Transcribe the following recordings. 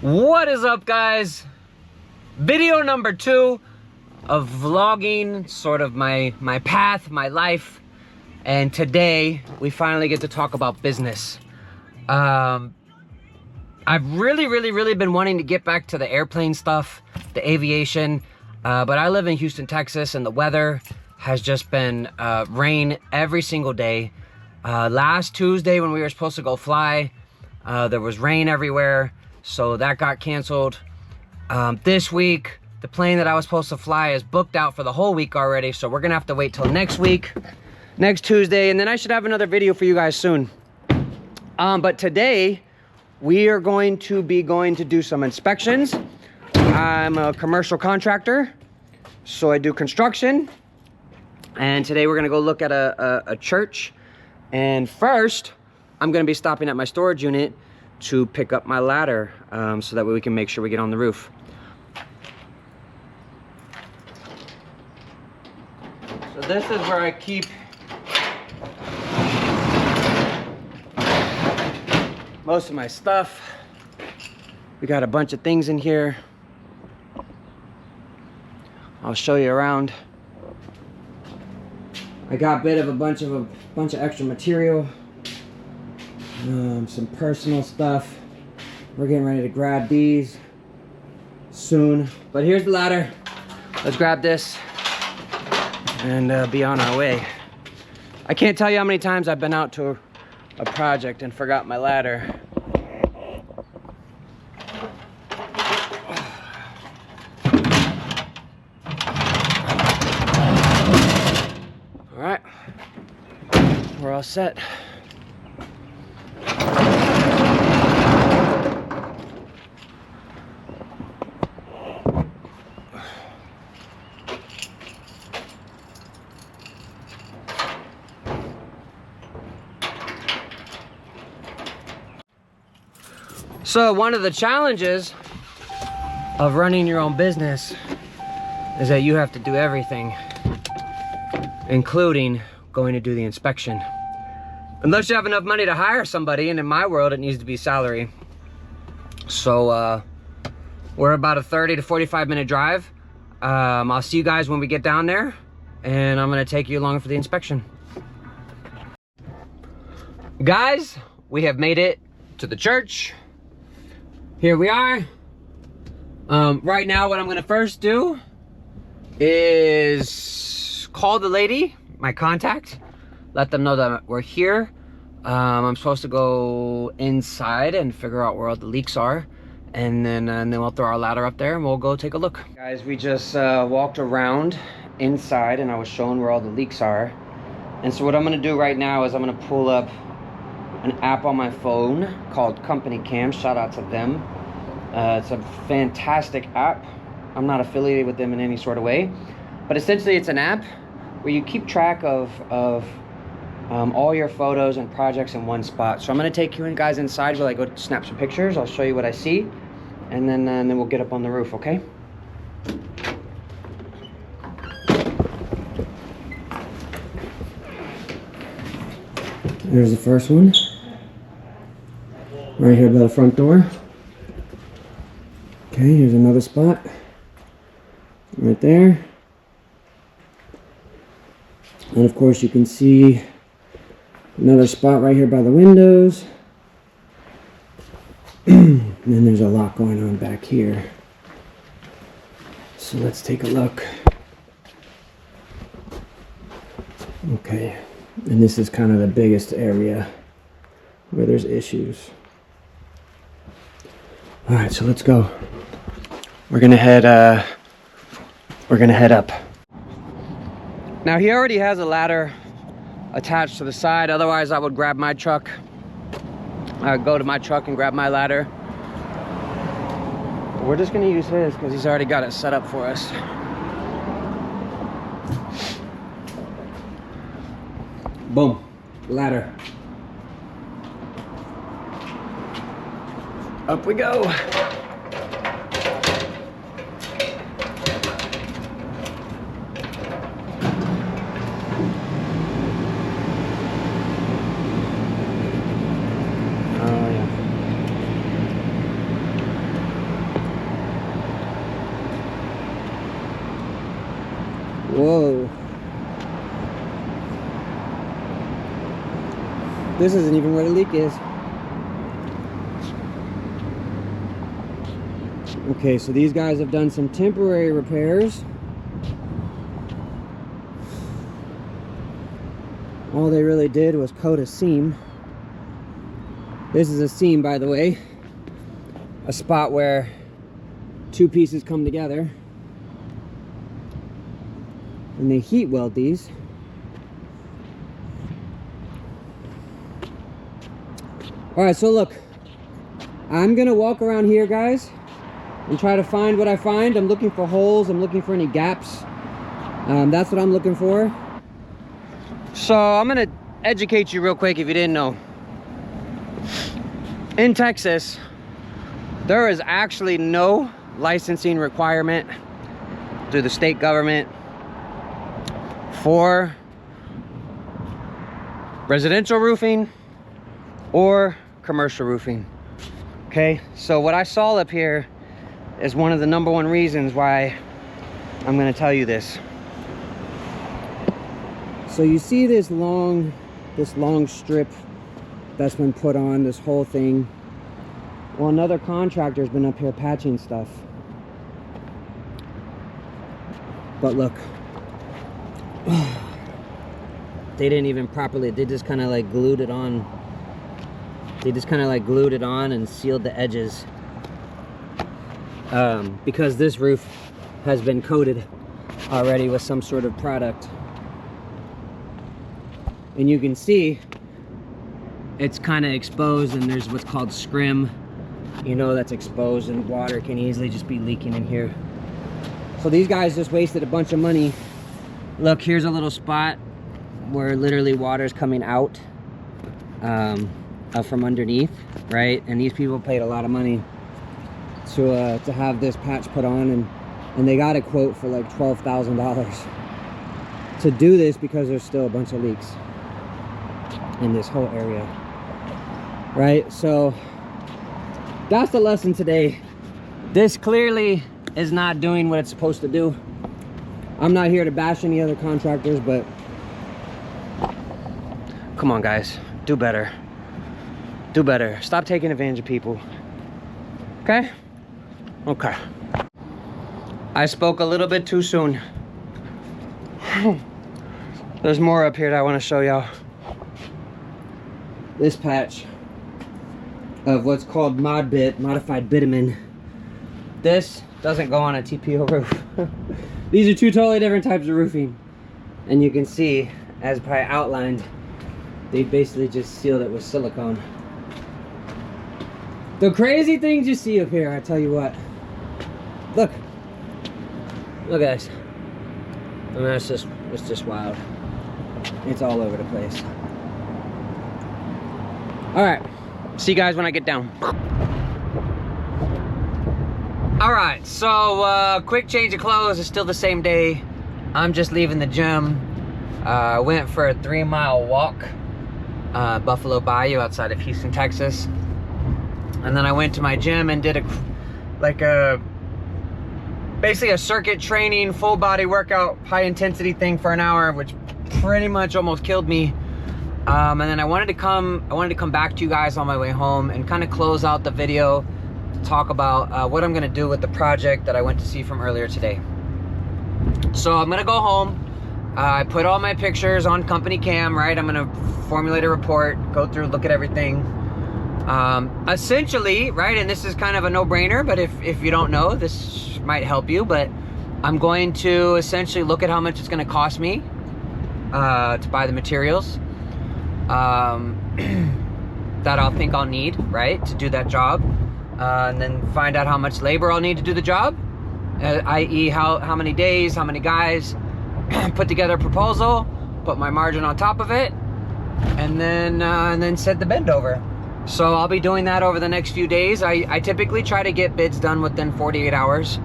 What is up, guys? Video number 2 of vlogging, sort of my path, my life. And today we finally get to talk about business. I've really been wanting to get back to the airplane stuff, the aviation, but I live in Houston, Texas, and the weather has just been rain every single day. Last Tuesday when we were supposed to go fly, there was rain everywhere, so that got canceled. This week, the plane that I was supposed to fly is booked out for the whole week already, so we're gonna have to wait till next week, next Tuesday, and then I should have another video for you guys soon. But today, we are going to do some inspections. I'm a commercial contractor, so I do construction. And today we're gonna go look at a church. And first, I'm gonna be stopping at my storage unit to pick up my ladder, so that way we can make sure we get on the roof. So this is where I keep most of my stuff. We got a bunch of things in here. I'll show you around. I got a bunch of extra material, some personal stuff. We're getting ready to grab these soon. But here's the ladder. Let's grab this and be on our way. I can't tell you how many times I've been out to a project and forgot my ladder. All right, we're all set. So one of the challenges of running your own business is that you have to do everything, including going to do the inspection. Unless you have enough money to hire somebody, and in my world it needs to be salary. So we're about a 30 to 45 minute drive. I'll see you guys when we get down there, and I'm gonna take you along for the inspection. Guys, we have made it to the church. Here we are. Right now what I'm gonna first do is call the lady, my contact, let them know that we're here. I'm supposed to go inside and figure out where all the leaks are, and then we'll throw our ladder up there and we'll go take a look. Guys, we just walked around inside and I was showing where all the leaks are. And so what I'm gonna do right now is I'm gonna pull up an app on my phone called Company Cam. Shout out to them. It's a fantastic app. I'm not affiliated with them in any sort of way, but essentially it's an app where you keep track of all your photos and projects in one spot. So I'm gonna take you guys inside while I go snap some pictures. I'll show you what I see, and then we'll get up on the roof, okay? There's the first one, right here by the front door. Okay, here's another spot, right there. And of course you can see another spot right here by the windows. And then there's a lot going on back here. So let's take a look. Okay, and this is kind of the biggest area where there's issues. All right, so let's go. We're gonna head up. Now he already has a ladder attached to the side. Otherwise I would grab my truck. I'd go to my truck and grab my ladder. But we're just gonna use his because he's already got it set up for us. Boom, ladder. Up we go. Whoa. This isn't even where the leak is. Okay, so these guys have done some temporary repairs. All they really did was coat a seam. This is a seam, by the way. A spot where two pieces come together. And they heat weld these. Alright, so look. I'm gonna walk around here, guys, and try to find what I find. I'm looking for holes. I'm looking for any gaps. That's what I'm looking for. So I'm gonna educate you real quick if you didn't know. In Texas, there is actually no licensing requirement through the state government for residential roofing or commercial roofing. Okay, so what I saw up here is one of the #1 reasons why I'm going to tell you this. So you see this long strip that's been put on, this whole thing. Well, another contractor's been up here patching stuff. But look, they didn't even properly, they just kind of like glued it on. They just kind of like glued it on and sealed the edges. Because this roof has been coated already with some sort of product. And you can see it's kind of exposed, and there's what's called scrim, you know, that's exposed, and water can easily just be leaking in here. So these guys just wasted a bunch of money. Look, here's a little spot where literally water's coming out from underneath, right? And these people paid a lot of money to have this patch put on, and they got a quote for like $12,000 to do this because there's still a bunch of leaks in this whole area, right? So that's the lesson today. This clearly is not doing what it's supposed to do. I'm not here to bash any other contractors, but come on, guys, do better. Do better. Stop taking advantage of people. Okay? Okay. I spoke a little bit too soon. There's more up here that I want to show y'all. This patch of what's called ModBit, modified bitumen. This doesn't go on a TPO roof. These are two totally different types of roofing. And you can see, as I outlined, they basically just sealed it with silicone. The crazy things you see up here, I tell you what. Look. Look at this. I mean, it's just wild. It's all over the place. Alright. See you guys when I get down. Alright, so quick change of clothes. It's still the same day. I'm just leaving the gym. I went for a 3-mile walk. Buffalo Bayou outside of Houston, Texas. And then I went to my gym and did basically a circuit training, full body workout, high intensity thing for an hour, which pretty much almost killed me. And then I wanted to come back to you guys on my way home and kind of close out the video to talk about what I'm gonna do with the project that I went to see from earlier today. So I'm gonna go home. I put all my pictures on company cam, right? I'm gonna formulate a report, go through, look at everything. Essentially, right, and this is kind of a no-brainer, but if you don't know, this might help you, but I'm going to essentially look at how much it's gonna cost me to buy the materials that I'll think I'll need, right, to do that job, and then find out how much labor I'll need to do the job, i.e. how many days, how many guys, put together a proposal, put my margin on top of it, and then set the bend over. So I'll be doing that over the next few days. I typically try to get bids done within 48 hours.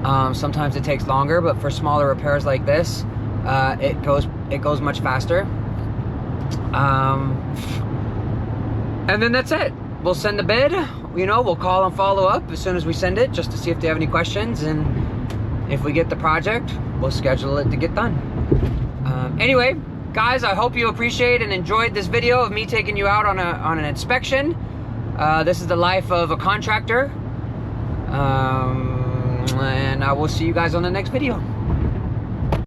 Sometimes it takes longer, but for smaller repairs like this, it goes much faster. And then that's it. We'll send the bid. You know, we'll call and follow up as soon as we send it, just to see if they have any questions, and if we get the project, we'll schedule it to get done. Anyway, guys, I hope you appreciate and enjoyed this video of me taking you out on an inspection. This is the life of a contractor. And I will see you guys on the next video.